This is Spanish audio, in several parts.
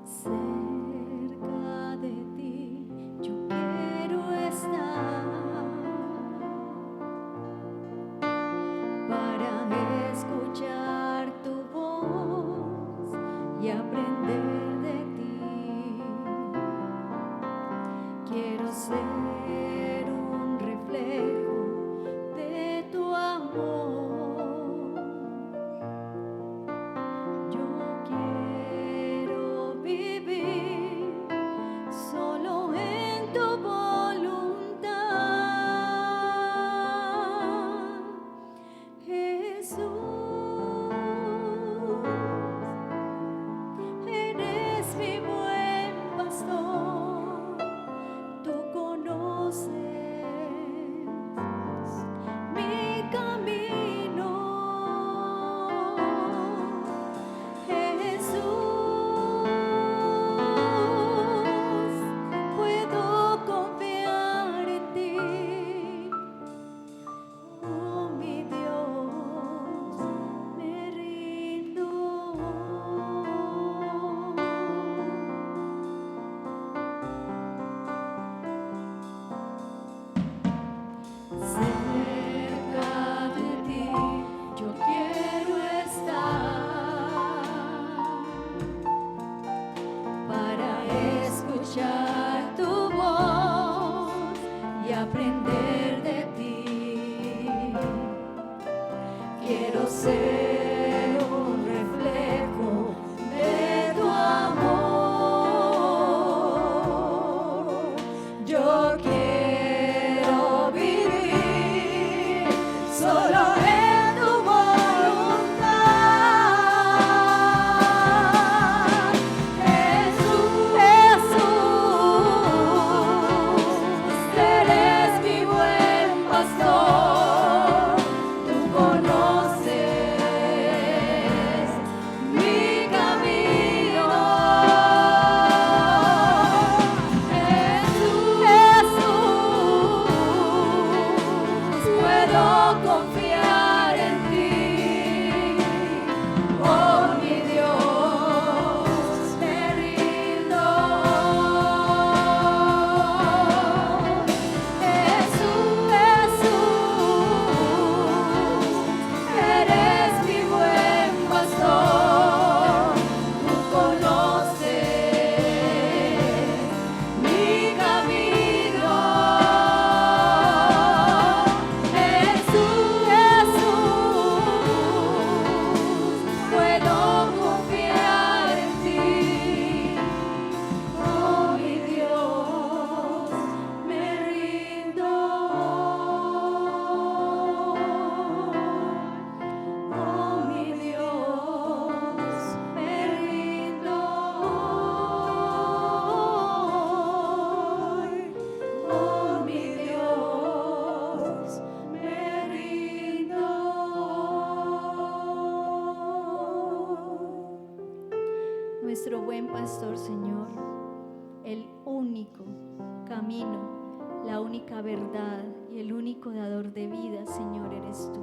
Cerca de ti yo quiero estar para escuchar tu voz y aprender de ti. Quiero ser un reflejo de tu amor. Yo quiero vivir solo en tu voluntad, Jesús. Eres mi buen pastor, tú conoces mi camino. Jesús, puedo confiar en ti. Oh, mi Dios, me rindo. Cerca de ti yo quiero estar para escuchar tu voz y aprender de ti. Quiero ser un reflejo de tu amor. Yo quiero vivir solo en tu voluntad, Jesús. Eres mi buen pastor, tú conoces mi camino. Jesús, puedo confiar en ti. Oh, mi Dios, me rindo. Jesús, eres mi buen pastor, tú conoces mi camino. Jesús, puedo confiar en ti. Oh, mi Dios, me rindo. Oh, mi Dios, me rindo. Oh, mi Dios, me rindo. Nuestro buen pastor, Señor, el único camino, la única verdad y el único dador de vida, Señor, eres tú.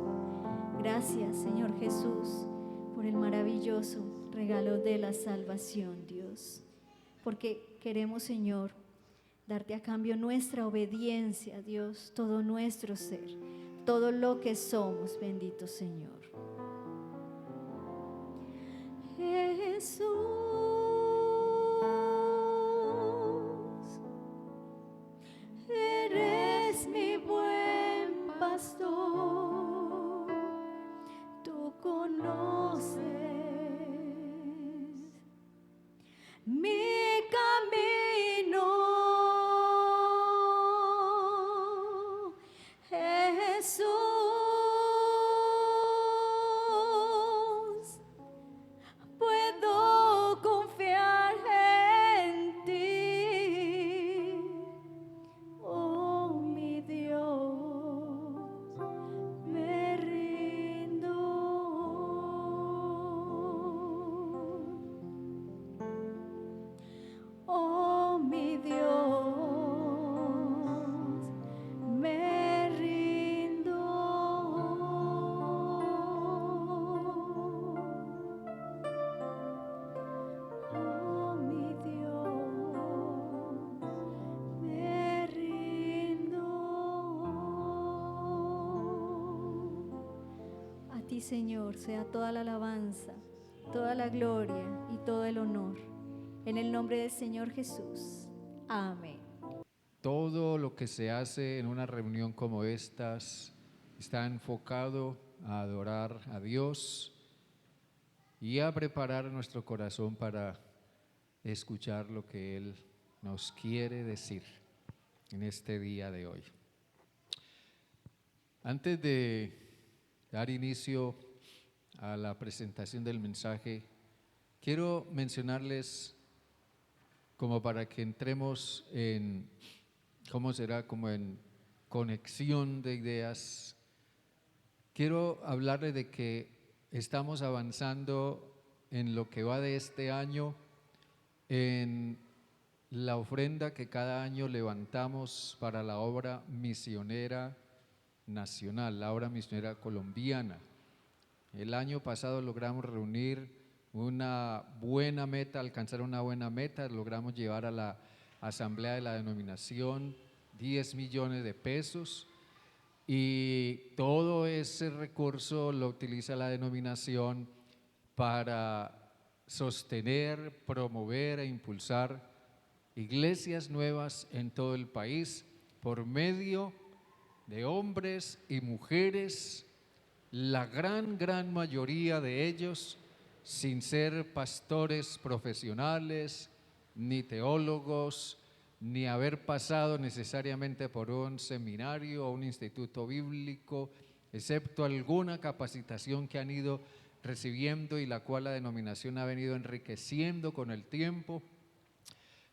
Gracias, Señor Jesús, por el maravilloso regalo de la salvación, Dios. Porque queremos, Señor, darte a cambio nuestra obediencia, Dios, todo nuestro ser, todo lo que somos, bendito Señor. Jesús, eres mi buen pastor, tú conoces mi camino. Jesús, puedo confiar en ti. Oh, mi Dios, me rindo. ti, Señor, sea toda la alabanza, toda la gloria y todo el honor. En el nombre del Señor Jesús. Amén. Todo lo que se hace en una reunión como estas está enfocado a adorar a Dios y a preparar nuestro corazón para escuchar lo que Él nos quiere decir en este día de hoy. Antes de dar inicio a la presentación del mensaje, quiero mencionarles, como para que entremos en, ¿cómo será? Como en conexión de ideas. Quiero hablarles de que estamos avanzando en lo que va de este año, en la ofrenda que cada año levantamos para la obra misionera nacional, la obra misionera colombiana. El año pasado logramos reunir una buena meta, alcanzar una buena meta, logramos llevar a la asamblea de la denominación 10 millones de pesos y todo ese recurso lo utiliza la denominación para sostener, promover e impulsar iglesias nuevas en todo el país por medio de hombres y mujeres, la gran mayoría de ellos sin ser pastores profesionales, ni teólogos, ni haber pasado necesariamente por un seminario o un instituto bíblico, excepto alguna capacitación que han ido recibiendo y la cual la denominación ha venido enriqueciendo con el tiempo,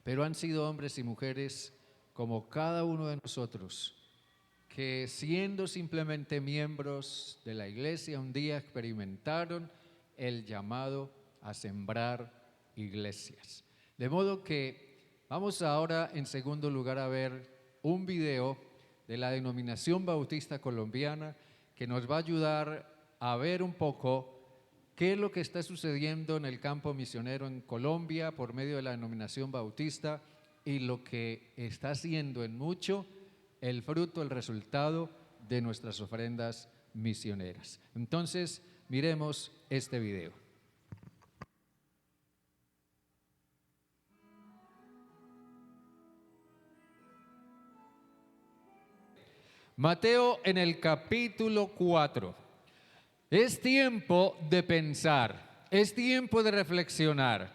pero han sido hombres y mujeres como cada uno de nosotros, que siendo simplemente miembros de la iglesia un día experimentaron el llamado a sembrar iglesias. De modo que vamos ahora en segundo lugar a ver un video de la Denominación Bautista Colombiana que nos va a ayudar a ver un poco qué es lo que está sucediendo en el campo misionero en Colombia por medio de la Denominación Bautista y lo que está haciendo en mucho el fruto, el resultado de nuestras ofrendas misioneras. Entonces, miremos este video. Mateo en el capítulo 4. Es tiempo de pensar, es tiempo de reflexionar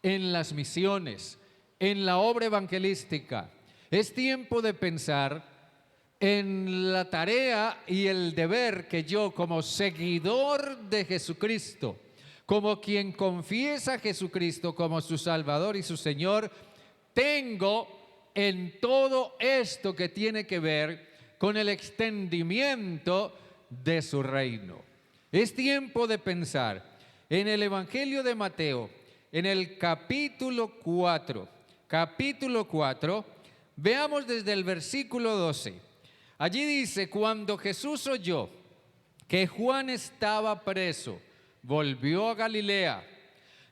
en las misiones, en la obra evangelística. Es tiempo de pensar en la tarea y el deber que yo, como seguidor de Jesucristo, como quien confiesa a Jesucristo como su Salvador y su Señor, tengo en todo esto que tiene que ver con el extendimiento de su reino. Es tiempo de pensar en el Evangelio de Mateo, en el capítulo 4. Veamos desde el versículo 12. Allí dice: cuando Jesús oyó que Juan estaba preso, volvió a Galilea.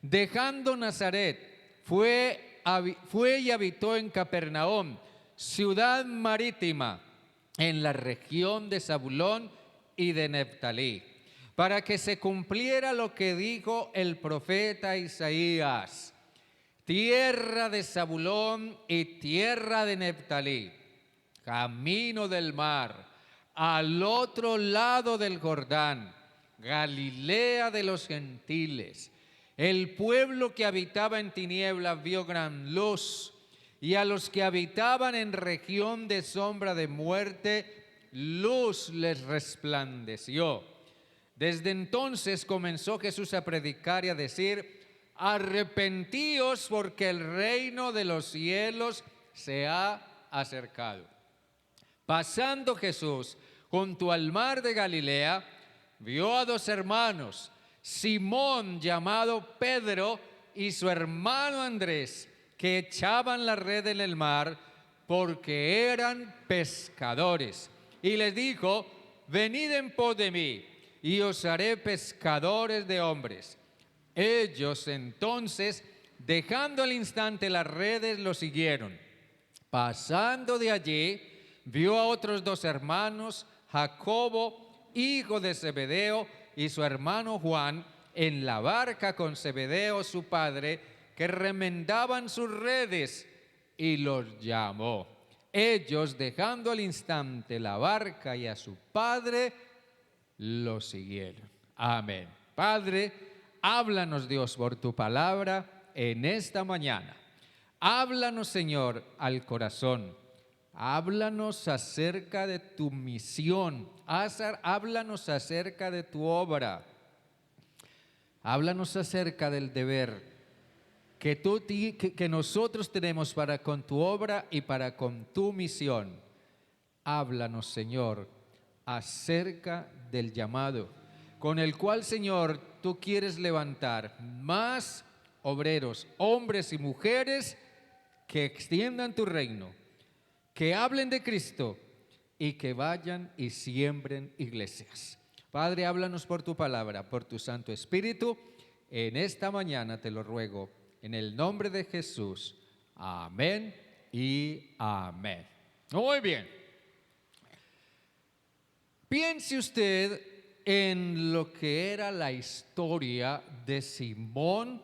Dejando Nazaret, fue y habitó en Capernaum, ciudad marítima, en la región de Zabulón y de Neftalí, para que se cumpliera lo que dijo el profeta Isaías: tierra de Zabulón y tierra de Neftalí, camino del mar, al otro lado del Jordán, Galilea de los gentiles. El pueblo que habitaba en tinieblas vio gran luz, y a los que habitaban en región de sombra de muerte, luz les resplandeció. Desde entonces comenzó Jesús a predicar y a decir: arrepentíos, porque el reino de los cielos se ha acercado. Pasando Jesús junto al mar de Galilea, vio a dos hermanos, Simón llamado Pedro y su hermano Andrés, que echaban la red en el mar porque eran pescadores. Y les dijo: venid en pos de mí, y os haré pescadores de hombres. Ellos entonces, dejando al instante las redes, lo siguieron. Pasando de allí, vio a otros dos hermanos, Jacobo, hijo de Zebedeo, y su hermano Juan, en la barca con Zebedeo su padre, que remendaban sus redes, y los llamó. Ellos, dejando al instante la barca y a su padre, lo siguieron. Amén. Padre, háblanos, Dios, por tu palabra en esta mañana. Háblanos, Señor, al corazón. Háblanos acerca de tu misión. Háblanos acerca de tu obra. Háblanos acerca del deber que nosotros tenemos para con tu obra y para con tu misión. Háblanos, Señor, acerca del llamado con el cual, Señor, tú quieres levantar más obreros, hombres y mujeres que extiendan tu reino, que hablen de Cristo y que vayan y siembren iglesias. Padre, háblanos por tu palabra, por tu Santo Espíritu. En esta mañana te lo ruego, en el nombre de Jesús. Amén y amén. Muy bien. Piense usted en lo que era la historia de Simón,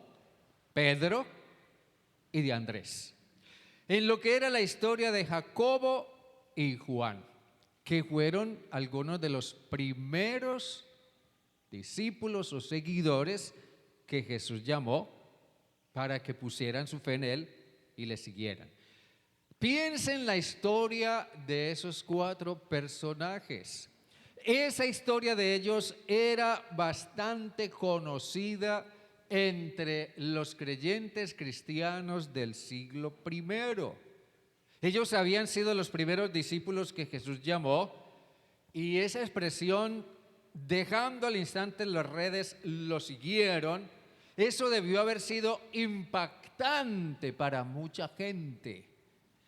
Pedro y de Andrés. En lo que era la historia de Jacobo y Juan, que fueron algunos de los primeros discípulos o seguidores que Jesús llamó para que pusieran su fe en Él y le siguieran. Piensa en la historia de esos 4 personajes. Esa historia de ellos era bastante conocida entre los creyentes cristianos del siglo I. Ellos habían sido los primeros discípulos que Jesús llamó, y esa expresión, dejando al instante las redes, lo siguieron, eso debió haber sido impactante para mucha gente.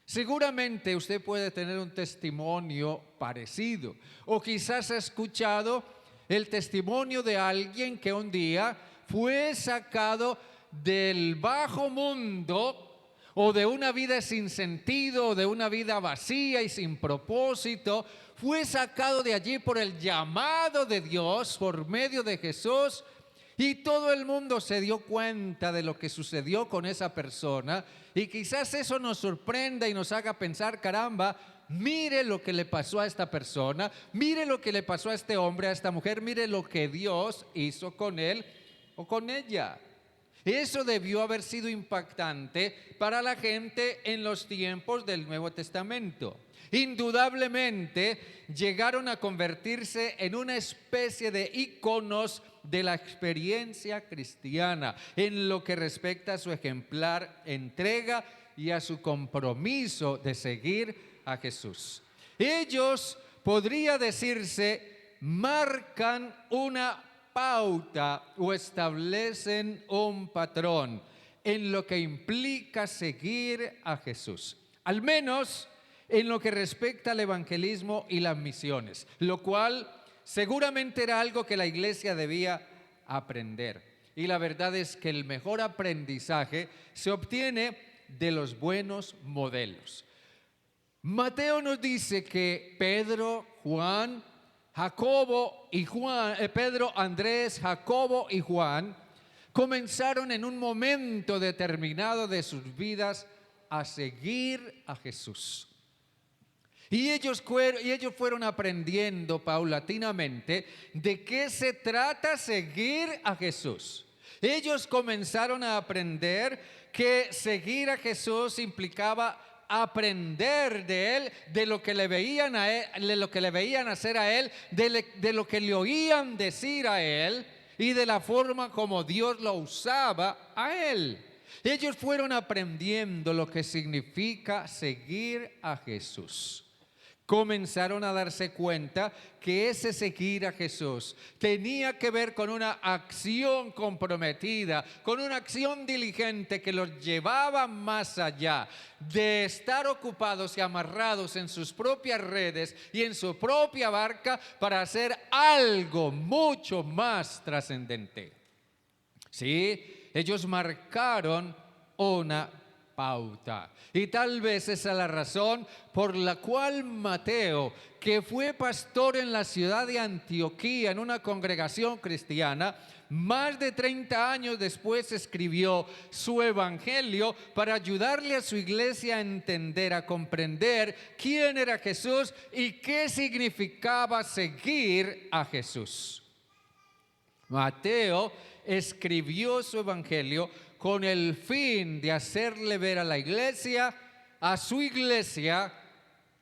Seguramente usted puede tener un testimonio parecido, o quizás ha escuchado el testimonio de alguien que un día fue sacado del bajo mundo, o de una vida sin sentido, o de una vida vacía y sin propósito. Fue sacado de allí por el llamado de Dios por medio de Jesús, y todo el mundo se dio cuenta de lo que sucedió con esa persona. Y quizás eso nos sorprenda y nos haga pensar: caramba, mire lo que le pasó a esta persona, mire lo que le pasó a este hombre, a esta mujer, mire lo que Dios hizo con él o con ella. Eso debió haber sido impactante para la gente en los tiempos del Nuevo Testamento. Indudablemente llegaron a convertirse en una especie de íconos de la experiencia cristiana en lo que respecta a su ejemplar entrega y a su compromiso de seguir a Jesús. Ellos, podría decirse, marcan una pauta o establecen un patrón en lo que implica seguir a Jesús, al menos en lo que respecta al evangelismo y las misiones, lo cual seguramente era algo que la iglesia debía aprender. Y la verdad es que el mejor aprendizaje se obtiene de los buenos modelos. Mateo nos dice que Pedro, Juan, Jacobo y Juan, Pedro, Andrés, Jacobo y Juan comenzaron en un momento determinado de sus vidas a seguir a Jesús. Y ellos fueron aprendiendo paulatinamente de qué se trata seguir a Jesús. Ellos comenzaron a aprender que seguir a Jesús implicaba aprender de Él, de lo que le veían a Él, de lo que le veían hacer a Él, de lo que le oían decir a Él y de la forma como Dios lo usaba a Él. Ellos fueron aprendiendo lo que significa seguir a Jesús. Comenzaron a darse cuenta que ese seguir a Jesús tenía que ver con una acción comprometida, con una acción diligente que los llevaba más allá de estar ocupados y amarrados en sus propias redes y en su propia barca para hacer algo mucho más trascendente. Sí, ellos marcaron una pauta. Y tal vez esa es la razón por la cual Mateo, que fue pastor en la ciudad de Antioquía, en una congregación cristiana, más de 30 años después escribió su evangelio para ayudarle a su iglesia a entender, a comprender quién era Jesús y qué significaba seguir a Jesús. Mateo escribió su evangelio con el fin de hacerle ver a la iglesia, a su iglesia,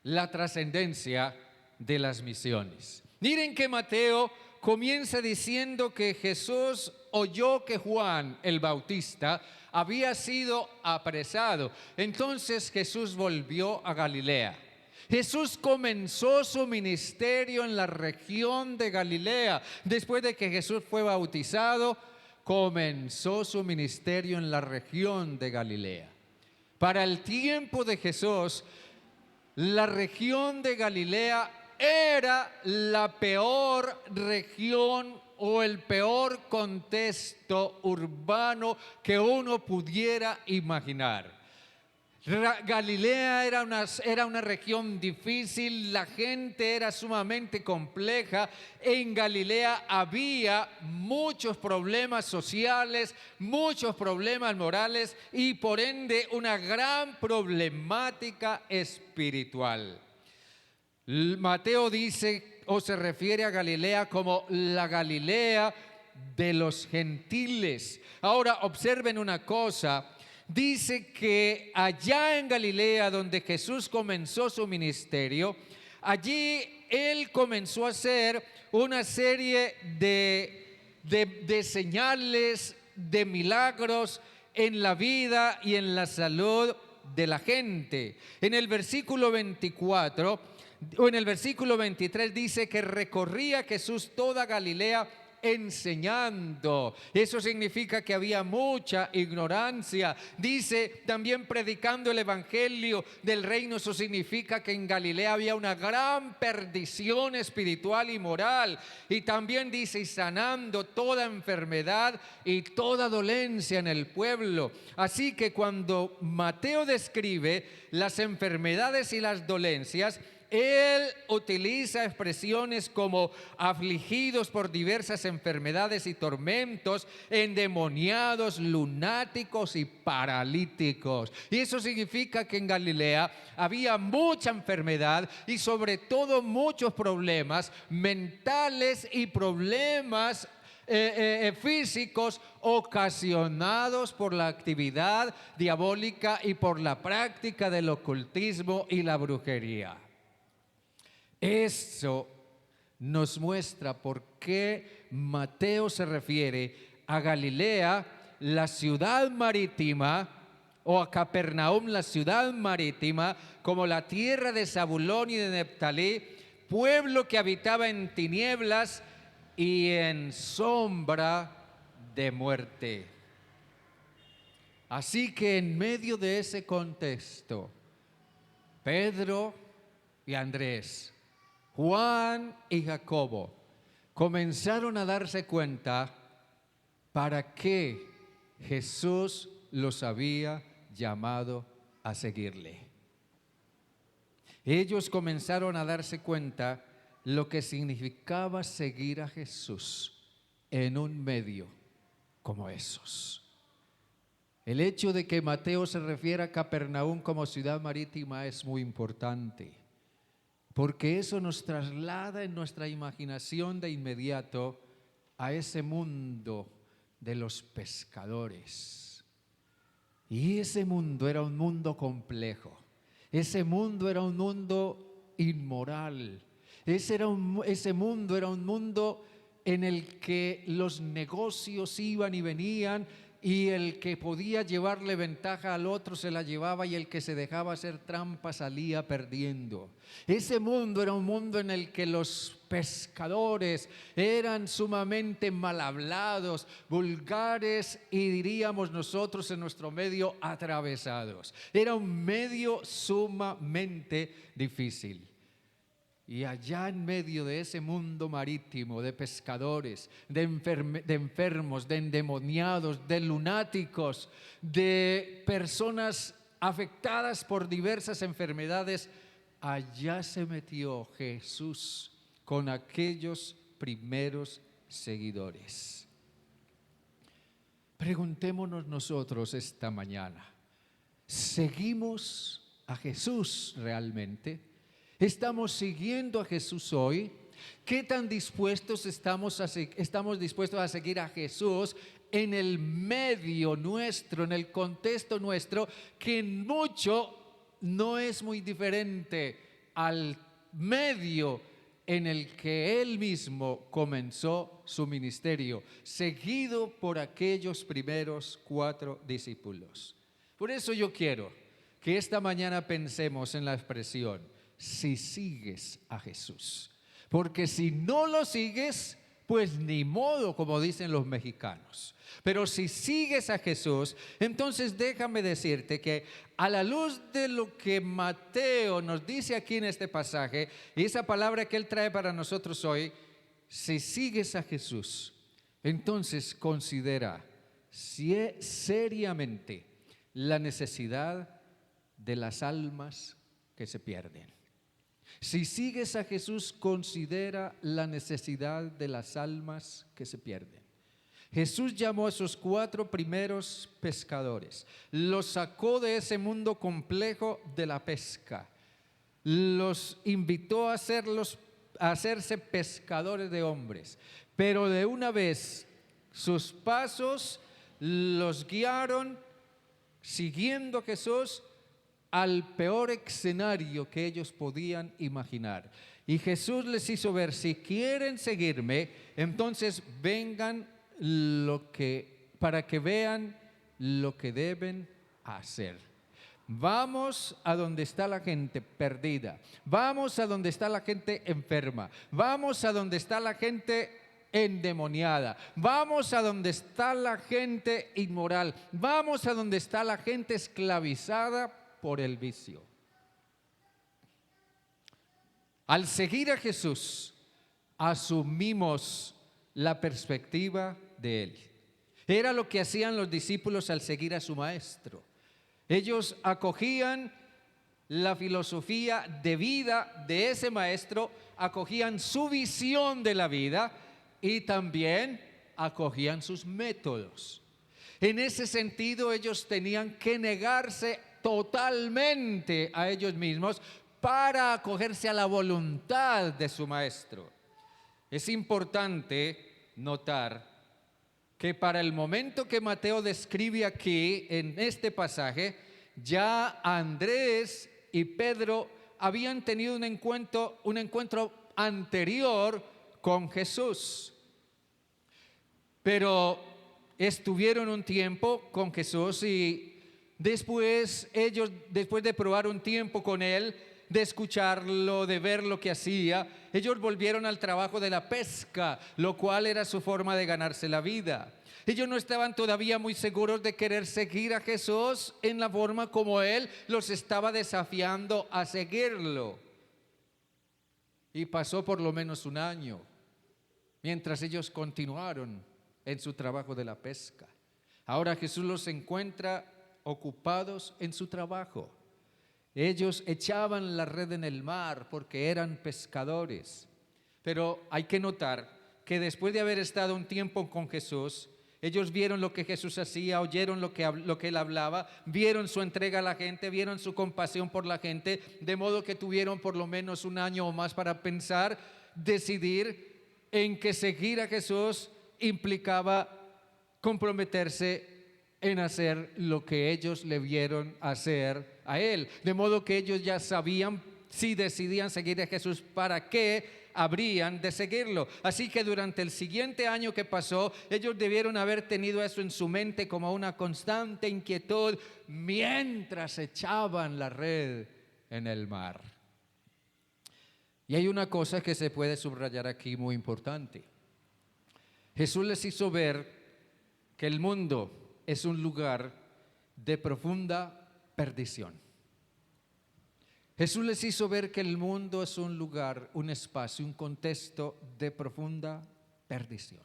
la trascendencia de las misiones. Miren que Mateo comienza diciendo que Jesús oyó que Juan el Bautista había sido apresado. Entonces Jesús volvió a Galilea. Jesús comenzó su ministerio en la región de Galilea. Después de que Jesús fue bautizado, comenzó su ministerio en la región de Galilea. Para el tiempo de Jesús, la región de Galilea era la peor región o el peor contexto urbano que uno pudiera imaginar. Galilea era una región difícil, la gente era sumamente compleja. En Galilea había muchos problemas sociales, muchos problemas morales y por ende una gran problemática espiritual. Mateo dice o se refiere a Galilea como la Galilea de los gentiles. Ahora observen una cosa. Dice que allá en Galilea, donde Jesús comenzó su ministerio, allí Él comenzó a hacer una serie de señales, de milagros en la vida y en la salud de la gente. En el versículo 24 o en el versículo 23 dice que recorría Jesús toda Galilea enseñando. Eso significa que había mucha ignorancia. Dice también predicando el evangelio del reino. Eso significa que en Galilea había una gran perdición espiritual y moral. Y también dice y sanando toda enfermedad y toda dolencia en el pueblo. Así que cuando Mateo describe las enfermedades y las dolencias, él utiliza expresiones como afligidos por diversas enfermedades y tormentos, endemoniados, lunáticos y paralíticos. Y eso significa que en Galilea había mucha enfermedad y sobre todo muchos problemas mentales y problemas físicos ocasionados por la actividad diabólica y por la práctica del ocultismo y la brujería. Eso nos muestra por qué Mateo se refiere a Galilea, la ciudad marítima, o a Capernaum, la ciudad marítima, como la tierra de Zabulón y de Neftalí, pueblo que habitaba en tinieblas y en sombra de muerte. Así que en medio de ese contexto, Pedro y Andrés, Juan y Jacobo comenzaron a darse cuenta para qué Jesús los había llamado a seguirle. Ellos comenzaron a darse cuenta lo que significaba seguir a Jesús en un medio como esos. El hecho de que Mateo se refiera a Capernaum como ciudad marítima es muy importante, porque eso nos traslada en nuestra imaginación de inmediato a ese mundo de los pescadores. Y ese mundo era un mundo complejo, ese mundo era un mundo inmoral, ese mundo era un mundo en el que los negocios iban y venían, y el que podía llevarle ventaja al otro se la llevaba y el que se dejaba hacer trampa salía perdiendo. Ese mundo era un mundo en el que los pescadores eran sumamente mal hablados, vulgares y diríamos nosotros en nuestro medio atravesados. Era un medio sumamente difícil. Y allá en medio de ese mundo marítimo de pescadores, de enfermos, de endemoniados, de lunáticos, de personas afectadas por diversas enfermedades, allá se metió Jesús con aquellos primeros seguidores. Preguntémonos nosotros esta mañana, ¿seguimos a Jesús realmente? ¿Estamos siguiendo a Jesús hoy? ¿Qué tan dispuestos estamos dispuestos a seguir a Jesús en el medio nuestro, en el contexto nuestro, que en mucho no es muy diferente al medio en el que Él mismo comenzó su ministerio, seguido por aquellos primeros 4 discípulos? Por eso yo quiero que esta mañana pensemos en la expresión, si sigues a Jesús. Porque si no lo sigues, pues ni modo, como dicen los mexicanos. Pero si sigues a Jesús, entonces déjame decirte que a la luz de lo que Mateo nos dice aquí en este pasaje, y esa palabra que él trae para nosotros hoy, si sigues a Jesús, entonces considera seriamente la necesidad de las almas que se pierden. Si sigues a Jesús, considera la necesidad de las almas que se pierden. Jesús llamó a esos 4 primeros pescadores, los sacó de ese mundo complejo de la pesca, los invitó a hacerse pescadores de hombres, pero de una vez sus pasos los guiaron siguiendo a Jesús al peor escenario que ellos podían imaginar. Y Jesús les hizo ver, si quieren seguirme, entonces vengan para que vean lo que deben hacer. Vamos a donde está la gente perdida, vamos a donde está la gente enferma, vamos a donde está la gente endemoniada, vamos a donde está la gente inmoral, vamos a donde está la gente esclavizada por el vicio. Al seguir a Jesús, asumimos la perspectiva de Él. Era lo que hacían los discípulos al seguir a su maestro. Ellos acogían la filosofía de vida de ese maestro, acogían su visión de la vida y también acogían sus métodos. En ese sentido, ellos tenían que negarse totalmente a ellos mismos para acogerse a la voluntad de su maestro. Es importante notar que para el momento que Mateo describe aquí en este pasaje, ya Andrés y Pedro habían tenido un encuentro anterior con Jesús. Pero estuvieron un tiempo con Jesús y después de probar un tiempo con Él, de escucharlo, de ver lo que hacía, ellos volvieron al trabajo de la pesca, lo cual era su forma de ganarse la vida. Ellos no estaban todavía muy seguros de querer seguir a Jesús en la forma como Él los estaba desafiando a seguirlo. Y pasó por lo menos un año, mientras ellos continuaron en su trabajo de la pesca. Ahora Jesús los encuentra ocupados en su trabajo. Ellos echaban la red en el mar porque eran pescadores. Pero hay que notar que después de haber estado un tiempo con Jesús, ellos vieron lo que Jesús hacía, oyeron lo que Él hablaba, vieron su entrega a la gente, vieron su compasión por la gente, de modo que tuvieron por lo menos un año o más para pensar, decidir en que seguir a Jesús implicaba comprometerse en hacer lo que ellos le vieron hacer a Él. De modo que ellos ya sabían, si decidían seguir a Jesús, para qué habrían de seguirlo. Así que durante el siguiente año que pasó, ellos debieron haber tenido eso en su mente como una constante inquietud mientras echaban la red en el mar. Y hay una cosa que se puede subrayar aquí muy importante. Jesús les hizo ver que el mundo es un lugar de profunda perdición. Jesús les hizo ver que el mundo es un lugar, un espacio, un contexto de profunda perdición.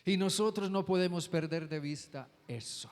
Y nosotros no podemos perder de vista eso.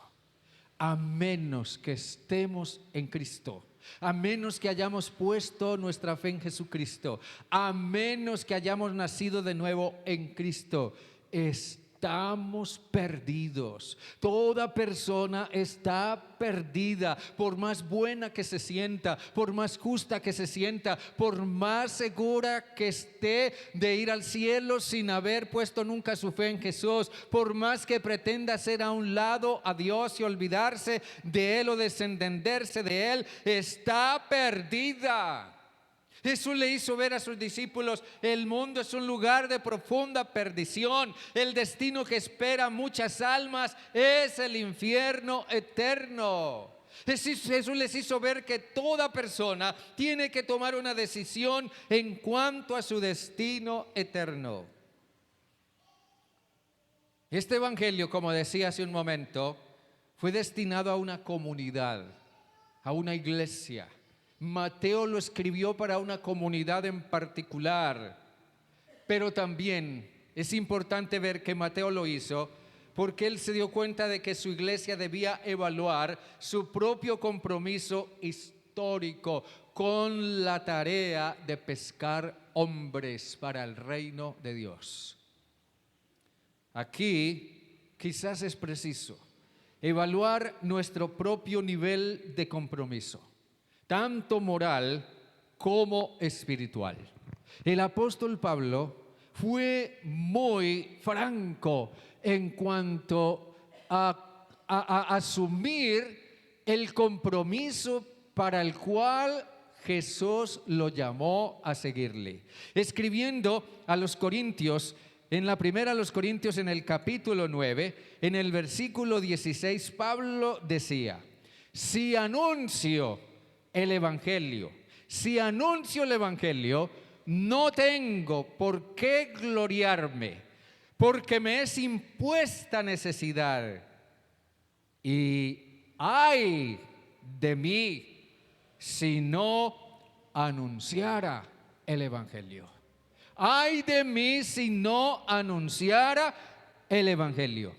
a menos que estemos en Cristo, a menos que hayamos puesto nuestra fe en Jesucristo, a menos que hayamos nacido de nuevo en Cristo, estamos perdidos. Toda persona está perdida, por más buena que se sienta, por más justa que se sienta, por más segura que esté de ir al cielo sin haber puesto nunca su fe en Jesús, por más que pretenda hacer a un lado a Dios y olvidarse de Él o desentenderse de Él, está perdida. Jesús le hizo ver a sus discípulos: el mundo es un lugar de profunda perdición. El destino que espera muchas almas es el infierno eterno. Jesús les hizo ver que toda persona tiene que tomar una decisión en cuanto a su destino eterno. Este evangelio, como decía hace un momento, fue destinado a una comunidad, a una iglesia. Mateo lo escribió para una comunidad en particular, pero también es importante ver que Mateo lo hizo porque él se dio cuenta de que su iglesia debía evaluar su propio compromiso histórico con la tarea de pescar hombres para el reino de Dios. Aquí quizás es preciso evaluar nuestro propio nivel de compromiso, tanto moral como espiritual. El apóstol Pablo fue muy franco en cuanto a asumir el compromiso para el cual Jesús lo llamó a seguirle. Escribiendo a los Corintios, en la primera a los Corintios, en el capítulo 9, en el versículo 16, Pablo decía: si anuncio el Evangelio, no tengo por qué gloriarme, porque me es impuesta necesidad. Y ay de mí si no anunciara el Evangelio. Ay de mí si no anunciara el Evangelio.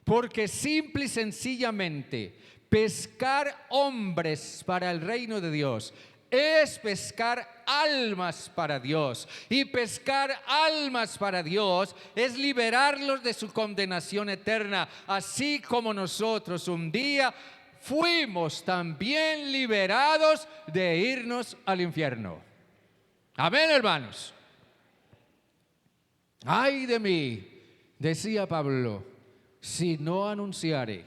Porque simple y sencillamente pescar hombres para el reino de Dios es pescar almas para Dios. Y pescar almas para Dios es liberarlos de su condenación eterna, así como nosotros un día fuimos también liberados de irnos al infierno. Amén, hermanos. Ay de mí, decía Pablo, si no anunciare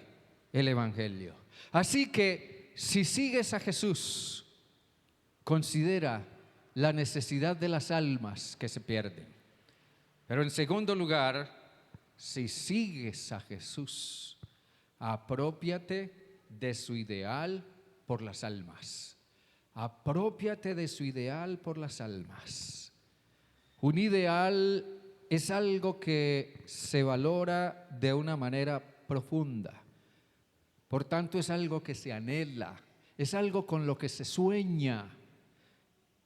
el Evangelio. Así que si sigues a Jesús, considera la necesidad de las almas que se pierden. Pero en segundo lugar, si sigues a Jesús, aprópiate de su ideal por las almas. Aprópiate de su ideal por las almas. Un ideal es algo que se valora de una manera profunda. Por tanto, es algo que se anhela, es algo con lo que se sueña,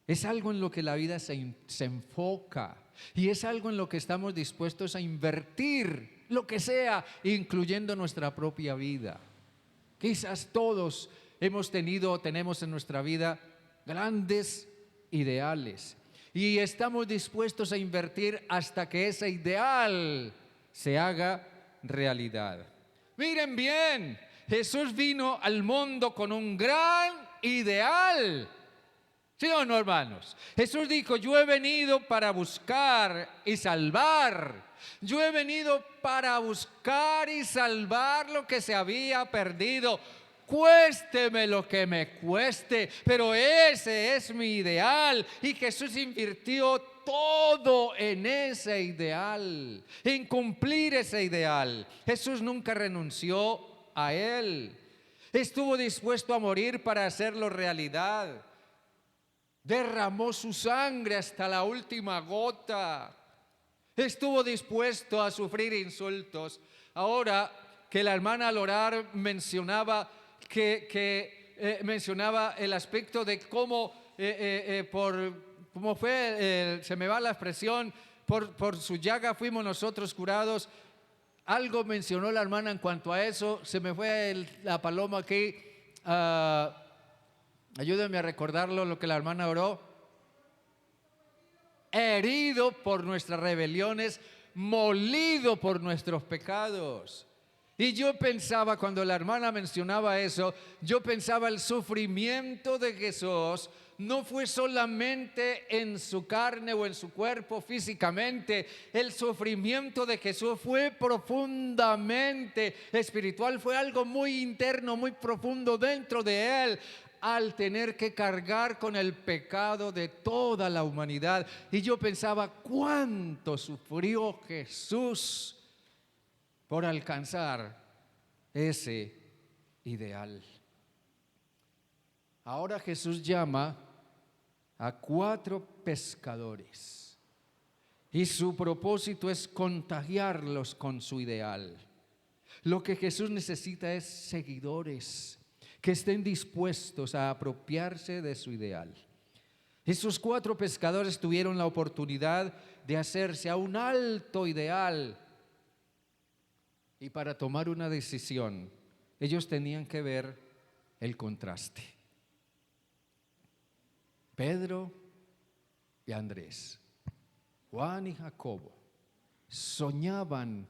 es algo en lo que la vida se enfoca y es algo en lo que estamos dispuestos a invertir, lo que sea, incluyendo nuestra propia vida. Quizás todos hemos tenido o tenemos en nuestra vida grandes ideales y estamos dispuestos a invertir hasta que ese ideal se haga realidad. Miren bien, Jesús vino al mundo con un gran ideal. ¿Sí o no, hermanos? Jesús dijo: yo he venido para buscar y salvar. Yo he venido para buscar y salvar lo que se había perdido. Cuésteme lo que me cueste, pero ese es mi ideal. Y Jesús invirtió todo en ese ideal, en cumplir ese ideal. Jesús nunca renunció a él. Estuvo dispuesto a morir para hacerlo realidad. Derramó su sangre hasta la última gota. Estuvo dispuesto a sufrir insultos. Ahora que la hermana Lorar mencionaba mencionaba el aspecto de cómo se me va la expresión, por su llaga fuimos nosotros curados. algo mencionó la hermana en cuanto a eso. Se me fue la paloma aquí. Ayúdenme a recordarlo lo que la hermana oró. Herido por nuestras rebeliones, molido por nuestros pecados. Y yo pensaba, cuando la hermana mencionaba eso, yo pensaba el sufrimiento de Jesús no fue solamente en su carne o en su cuerpo físicamente. El sufrimiento de Jesús fue profundamente espiritual, fue algo muy interno, muy profundo dentro de él, al tener que cargar con el pecado de toda la humanidad. Y yo pensaba, ¿cuánto sufrió Jesús por alcanzar ese ideal? Ahora Jesús llama a 4 pescadores y su propósito es contagiarlos con su ideal. Lo que Jesús necesita es seguidores que estén dispuestos a apropiarse de su ideal. Esos 4 pescadores tuvieron la oportunidad de hacerse a un alto ideal, y para tomar una decisión ellos tenían que ver el contraste. Pedro y Andrés, Juan y Jacobo soñaban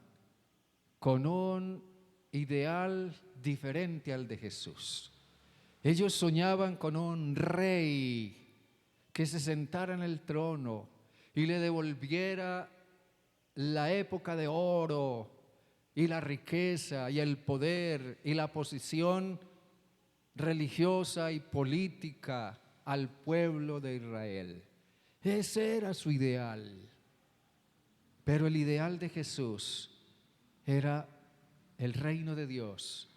con un ideal diferente al de Jesús. Ellos soñaban con un rey que se sentara en el trono y le devolviera la época de oro y la riqueza y el poder y la posición religiosa y política al pueblo de Israel. Ese era su ideal. Pero el ideal de Jesús era el reino de Dios,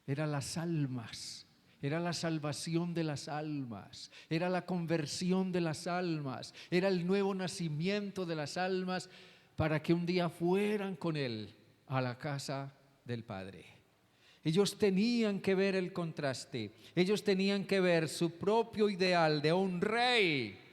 era las almas, era la salvación de las almas, era la conversión de las almas, era el nuevo nacimiento de las almas para que un día fueran con Él a la casa del Padre. Ellos tenían que ver el contraste, ellos tenían que ver su propio ideal de un rey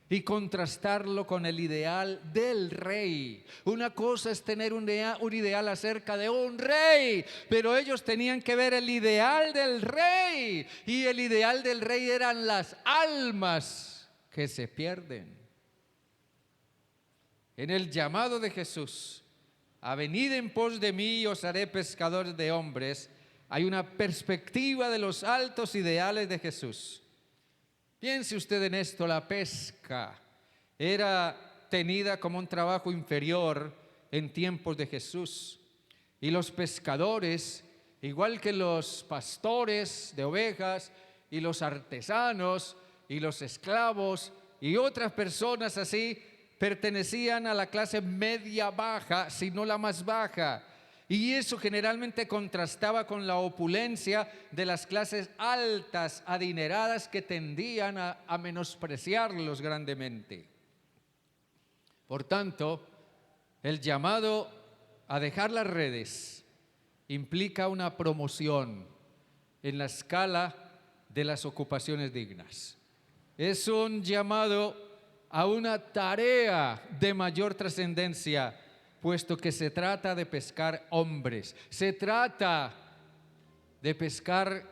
y contrastarlo con el ideal del rey. Una cosa es tener un ideal acerca de un rey, pero ellos tenían que ver el ideal del rey, y el ideal del rey eran las almas que se pierden. En el llamado de Jesús, a venid en pos de mí y os haré pescadores de hombres, hay una perspectiva de los altos ideales de Jesús. Piense usted en esto: la pesca era tenida como un trabajo inferior en tiempos de Jesús, y los pescadores, igual que los pastores de ovejas y los artesanos y los esclavos y otras personas así, pertenecían a la clase media baja, si no la más baja. Y eso generalmente contrastaba con la opulencia de las clases altas, adineradas, que tendían a menospreciarlos grandemente. Por tanto, el llamado a dejar las redes implica una promoción en la escala de las ocupaciones dignas. Es un llamado a una tarea de mayor trascendencia, puesto que se trata de pescar hombres, se trata de pescar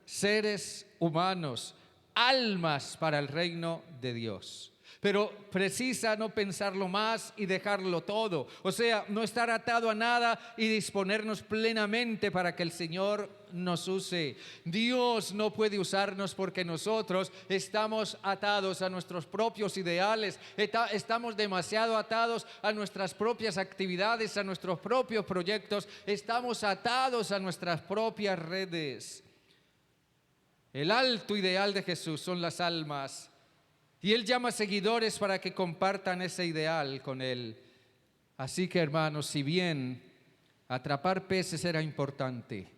seres humanos, almas para el reino de Dios. Pero precisa no pensarlo más y dejarlo todo, o sea, no estar atado a nada y disponernos plenamente para que el Señor nos use. Dios no puede usarnos porque nosotros estamos atados a nuestros propios ideales, estamos demasiado atados a nuestras propias actividades, a nuestros propios proyectos, estamos atados a nuestras propias redes. El alto ideal de Jesús son las almas, y Él llama seguidores para que compartan ese ideal con Él. Así que, hermanos, si bien atrapar peces era importante,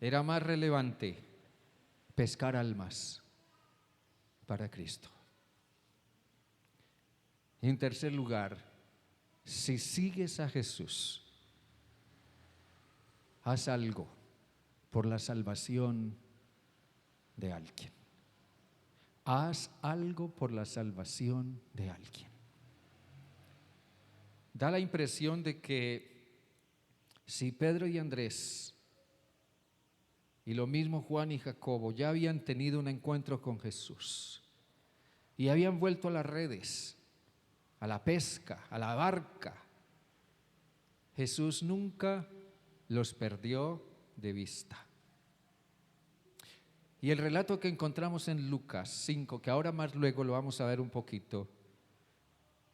era más relevante pescar almas para Cristo. En tercer lugar, si sigues a Jesús, haz algo por la salvación de alguien. Haz algo por la salvación de alguien. Da la impresión de que Si Pedro y Andrés, y lo mismo Juan y Jacobo, ya habían tenido un encuentro con Jesús y habían vuelto a las redes, a la pesca, a la barca, Jesús nunca los perdió de vista. Y el relato que encontramos en Lucas 5, que ahora más luego lo vamos a ver un poquito,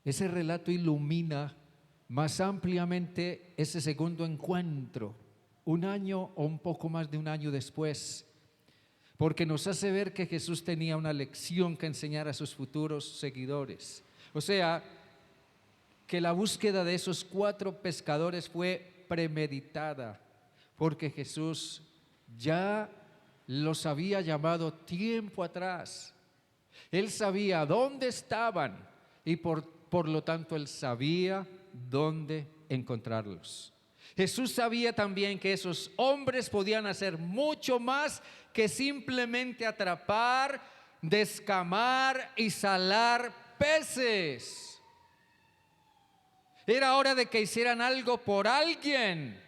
ese relato ilumina más ampliamente ese segundo encuentro, un año o un poco más de un año después, porque nos hace ver que Jesús tenía una lección que enseñar a sus futuros seguidores. O sea, que la búsqueda de esos 4 pescadores fue premeditada, porque Jesús ya los había llamado tiempo atrás. Él sabía dónde estaban y por lo tanto Él sabía dónde encontrarlos. Jesús sabía también que esos hombres podían hacer mucho más que simplemente atrapar, descamar y salar peces. Era hora de que hicieran algo por alguien,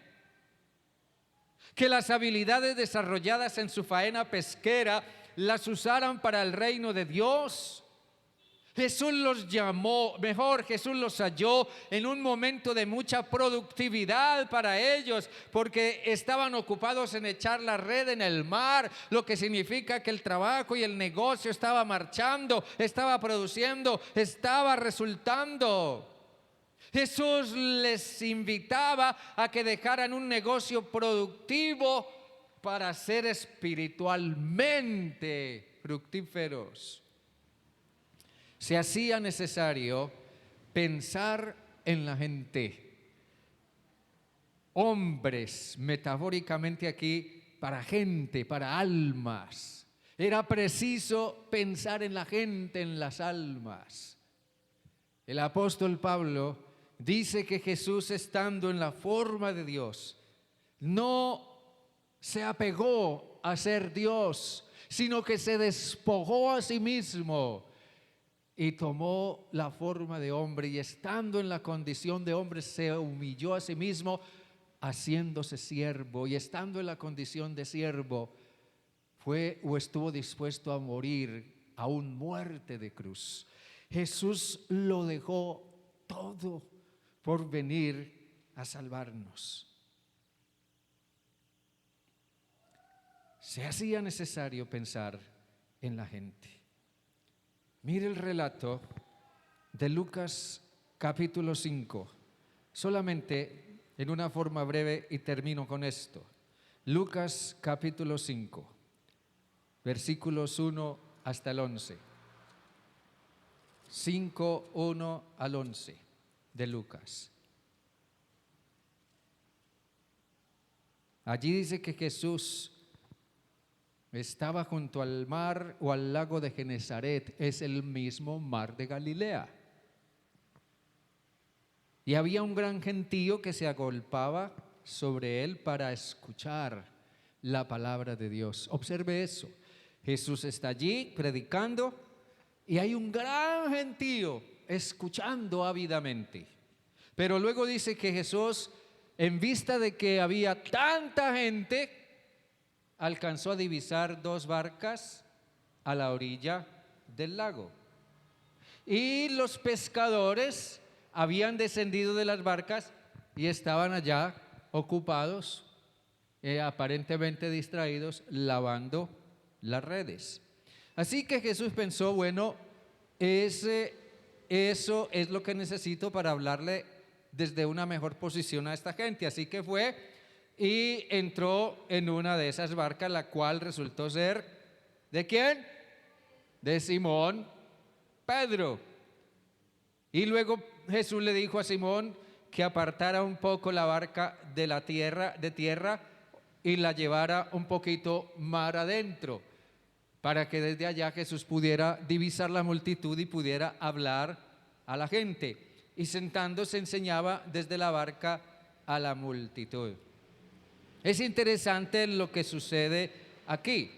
que las habilidades desarrolladas en su faena pesquera las usaran para el reino de Dios. Jesús los llamó, Jesús los halló en un momento de mucha productividad para ellos, porque estaban ocupados en echar la red en el mar, lo que significa que el trabajo y el negocio estaba marchando, estaba produciendo, estaba resultando. Jesús les invitaba a que dejaran un negocio productivo para ser espiritualmente fructíferos. Se hacía necesario pensar en la gente. Hombres, metafóricamente aquí, para gente, para almas. Era preciso pensar en la gente, en las almas. El apóstol Pablo dice que Jesús, estando en la forma de Dios, no se apegó a ser Dios, sino que se despojó a sí mismo y tomó la forma de hombre, y estando en la condición de hombre se humilló a sí mismo, haciéndose siervo, y estando en la condición de siervo fue o estuvo dispuesto a morir, aún muerte de cruz. Jesús lo dejó todo por venir a salvarnos. Se hacía necesario pensar en la gente. Mire el relato de Lucas capítulo 5, solamente en una forma breve, y termino con esto. Lucas capítulo 5, versículos 1 hasta el 11. 5, 1 al 11 de Lucas. Allí dice que Jesús estaba junto al mar o al lago de Genesaret, es el mismo mar de Galilea. Y había un gran gentío que se agolpaba sobre él para escuchar la palabra de Dios. Observe eso. Jesús está allí predicando y hay un gran gentío escuchando ávidamente. Pero luego dice que Jesús, en vista de que había tanta gente, alcanzó a divisar 2 barcas a la orilla del lago. Y los pescadores habían descendido de las barcas y estaban allá ocupados, aparentemente distraídos, lavando las redes. Así que Jesús pensó, bueno, eso es lo que necesito para hablarle desde una mejor posición a esta gente. Así que fue y entró en una de esas barcas, la cual resultó ser, ¿de quién? De Simón Pedro. Y luego Jesús le dijo a Simón que apartara un poco la barca de tierra y la llevara un poquito mar adentro, para que desde allá Jesús pudiera divisar la multitud y pudiera hablar a la gente. Y sentándose enseñaba desde la barca a la multitud. Es interesante lo que sucede aquí.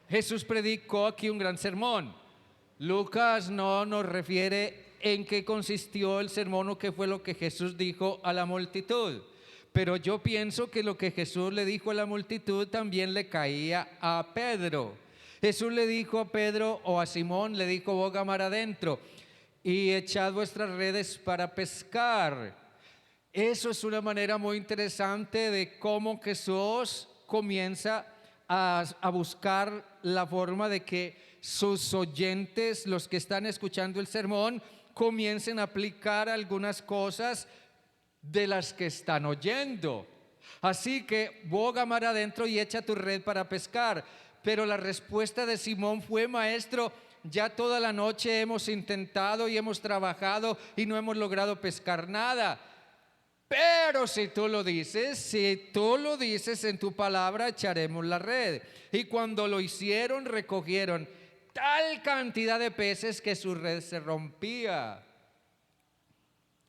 Jesús predicó aquí un gran sermón. Lucas no nos refiere en qué consistió el sermón o qué fue lo que Jesús dijo a la multitud. Pero yo pienso que lo que Jesús le dijo a la multitud también le caía a Pedro. Jesús le dijo a Pedro o a Simón, le dijo: boga mar adentro y echad vuestras redes para pescar. Eso es una manera muy interesante de cómo Jesús comienza a buscar la forma de que sus oyentes, los que están escuchando el sermón, comiencen a aplicar algunas cosas de las que están oyendo. Así que boga mar adentro y echa tu red para pescar. Pero la respuesta de Simón fue: maestro, ya toda la noche hemos intentado y hemos trabajado y no hemos logrado pescar nada. Pero si tú lo dices en tu palabra, echaremos la red. Y cuando lo hicieron, recogieron tal cantidad de peces que su red se rompía.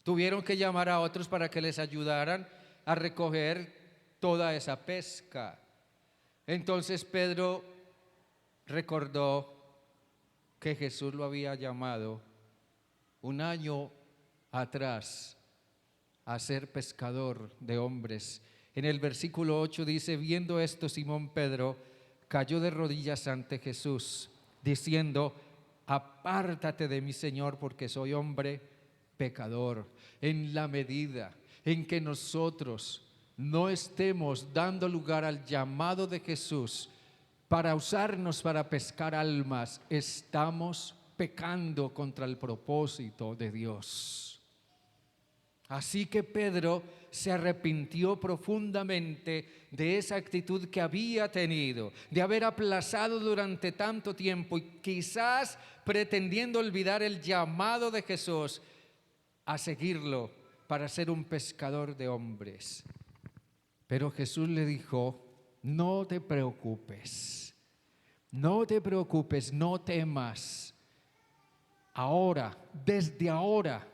Tuvieron que llamar a otros para que les ayudaran a recoger toda esa pesca. Entonces Pedro recordó que Jesús lo había llamado un año atrás a ser pescador de hombres. En el versículo 8 dice: viendo esto, Simón Pedro cayó de rodillas ante Jesús, diciendo: apártate de mí, Señor, porque soy hombre pecador. En la medida en que nosotros no estemos dando lugar al llamado de Jesús para usarnos para pescar almas, estamos pecando contra el propósito de Dios. Así que Pedro se arrepintió profundamente de esa actitud que había tenido, de haber aplazado durante tanto tiempo y quizás pretendiendo olvidar el llamado de Jesús a seguirlo para ser un pescador de hombres. Pero Jesús le dijo: no te preocupes, no temas. Ahora, desde ahora,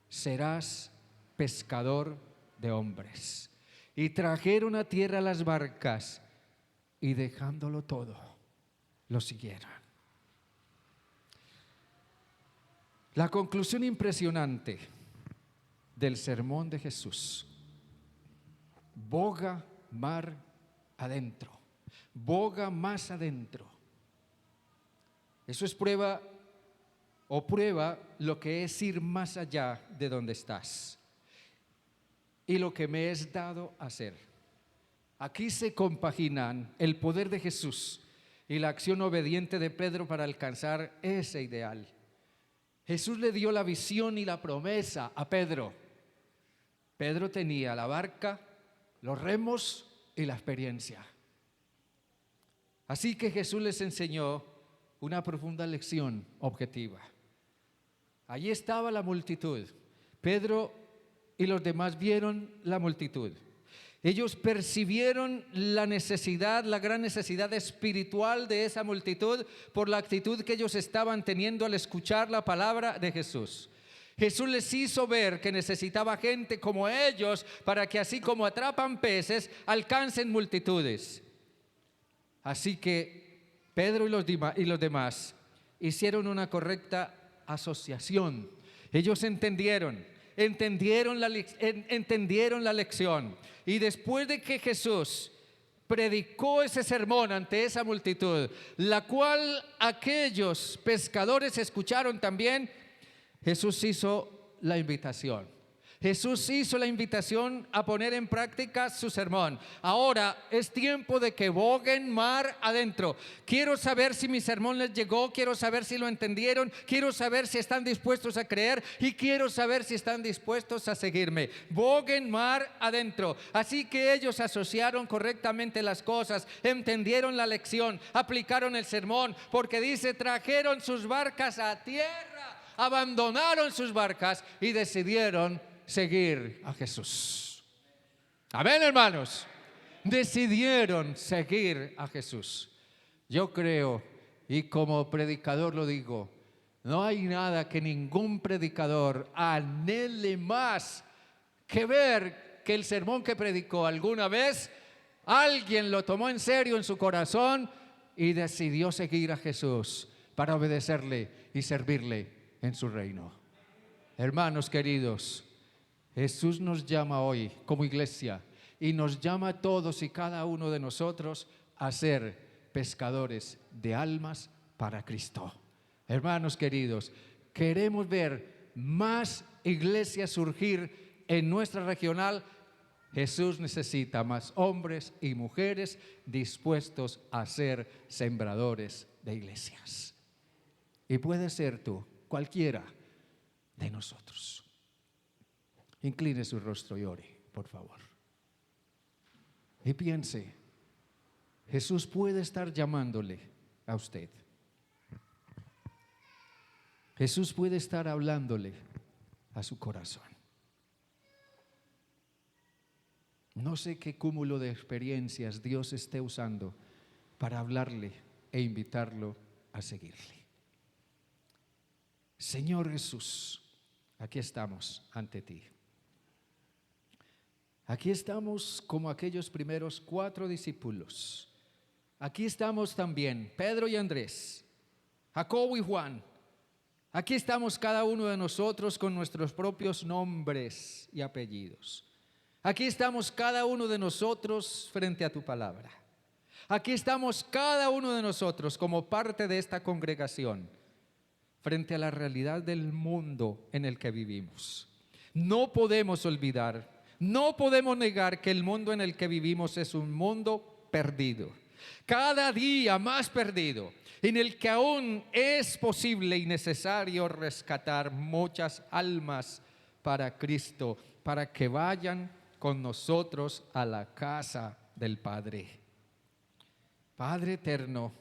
serás pescador de hombres. Y trajeron a tierra las barcas y dejándolo todo, lo siguieron. La conclusión impresionante del sermón de Jesús: boga mar adentro, boga más adentro. Eso es prueba lo que es ir más allá de donde estás y lo que me es dado hacer. Aquí se compaginan el poder de Jesús y la acción obediente de Pedro para alcanzar ese ideal. Jesús le dio la visión y la promesa a Pedro. Pedro tenía la barca, los remos y la experiencia. Así que Jesús les enseñó una profunda lección objetiva. Allí estaba la multitud. Pedro y los demás vieron la multitud. Ellos percibieron la necesidad, la gran necesidad espiritual de esa multitud por la actitud que ellos estaban teniendo al escuchar la palabra de Jesús. Jesús les hizo ver que necesitaba gente como ellos para que, así como atrapan peces, alcancen multitudes. Así que Pedro y los demás hicieron una correcta asociación. Ellos entendieron la lección. Y después de que Jesús predicó ese sermón ante esa multitud, la cual aquellos pescadores escucharon también, Jesús hizo la invitación. Jesús hizo la invitación a poner en práctica su sermón. Ahora es tiempo de que boguen mar adentro. Quiero saber si mi sermón les llegó, quiero saber si lo entendieron, quiero saber si están dispuestos a creer y quiero saber si están dispuestos a seguirme. Boguen mar adentro. Así que ellos asociaron correctamente las cosas, entendieron la lección, aplicaron el sermón, porque dice: trajeron sus barcas a tierra, abandonaron sus barcas y decidieron seguir a Jesús. Amén, hermanos. Decidieron seguir a Jesús. Yo creo, y como predicador lo digo, no hay nada que ningún predicador anhele más que ver que el sermón que predicó alguna vez alguien lo tomó en serio en su corazón y decidió seguir a Jesús para obedecerle y servirle en su reino. Hermanos queridos, Jesús nos llama hoy como iglesia y nos llama a todos y cada uno de nosotros a ser pescadores de almas para Cristo. Hermanos queridos, queremos ver más iglesias surgir en nuestra regional. Jesús necesita más hombres y mujeres dispuestos a ser sembradores de iglesias. Y puede ser tú, cualquiera de nosotros. Incline su rostro y ore, por favor. Y piense, Jesús puede estar llamándole a usted. Jesús puede estar hablándole a su corazón. No sé qué cúmulo de experiencias Dios esté usando para hablarle e invitarlo a seguirle. Señor Jesús, aquí estamos ante ti. Aquí estamos como aquellos primeros 4 discípulos. Aquí estamos también Pedro y Andrés, Jacobo y Juan. Aquí estamos cada uno de nosotros con nuestros propios nombres y apellidos. Aquí estamos cada uno de nosotros frente a tu palabra. Aquí estamos cada uno de nosotros como parte de esta congregación frente a la realidad del mundo en el que vivimos. No podemos olvidar, no podemos negar que el mundo en el que vivimos es un mundo perdido, cada día más perdido, en el que aún es posible y necesario rescatar muchas almas para Cristo, para que vayan con nosotros a la casa del Padre. Padre eterno,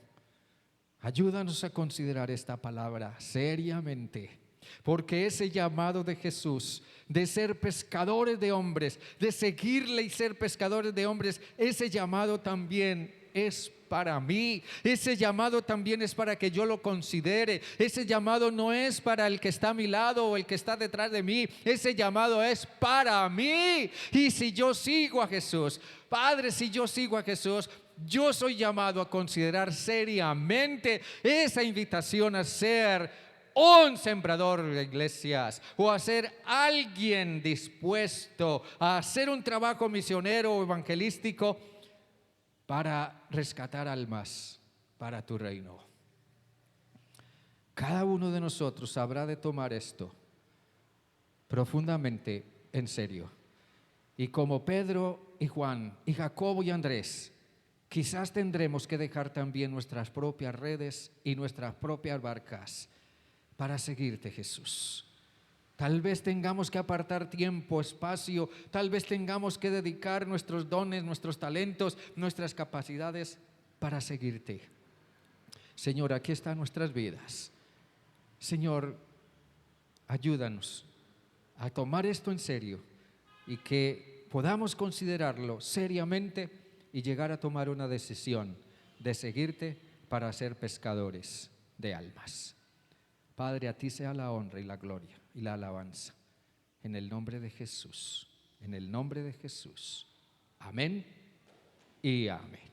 ayúdanos a considerar esta palabra seriamente, porque ese llamado de Jesús de ser pescadores de hombres, de seguirle y ser pescadores de hombres, ese llamado también es para mí. Ese llamado también es para que yo lo considere. Ese llamado no es para el que está a mi lado o el que está detrás de mí. Ese llamado es para mí. Y si yo sigo a Jesús, Padre, si yo sigo a Jesús, yo soy llamado a considerar seriamente esa invitación a ser un sembrador de iglesias o a ser alguien dispuesto a hacer un trabajo misionero o evangelístico para rescatar almas para tu reino. Cada uno de nosotros habrá de tomar esto profundamente en serio. Y como Pedro y Juan y Jacobo y Andrés, quizás tendremos que dejar también nuestras propias redes y nuestras propias barcas para seguirte, Jesús. Tal vez tengamos que apartar tiempo, espacio, tal vez tengamos que dedicar nuestros dones, nuestros talentos, nuestras capacidades para seguirte. Señor, aquí están nuestras vidas. Señor, ayúdanos a tomar esto en serio y que podamos considerarlo seriamente y llegar a tomar una decisión de seguirte para ser pescadores de almas. Padre, a ti sea la honra y la gloria y la alabanza. En el nombre de Jesús, en el nombre de Jesús. Amén y amén.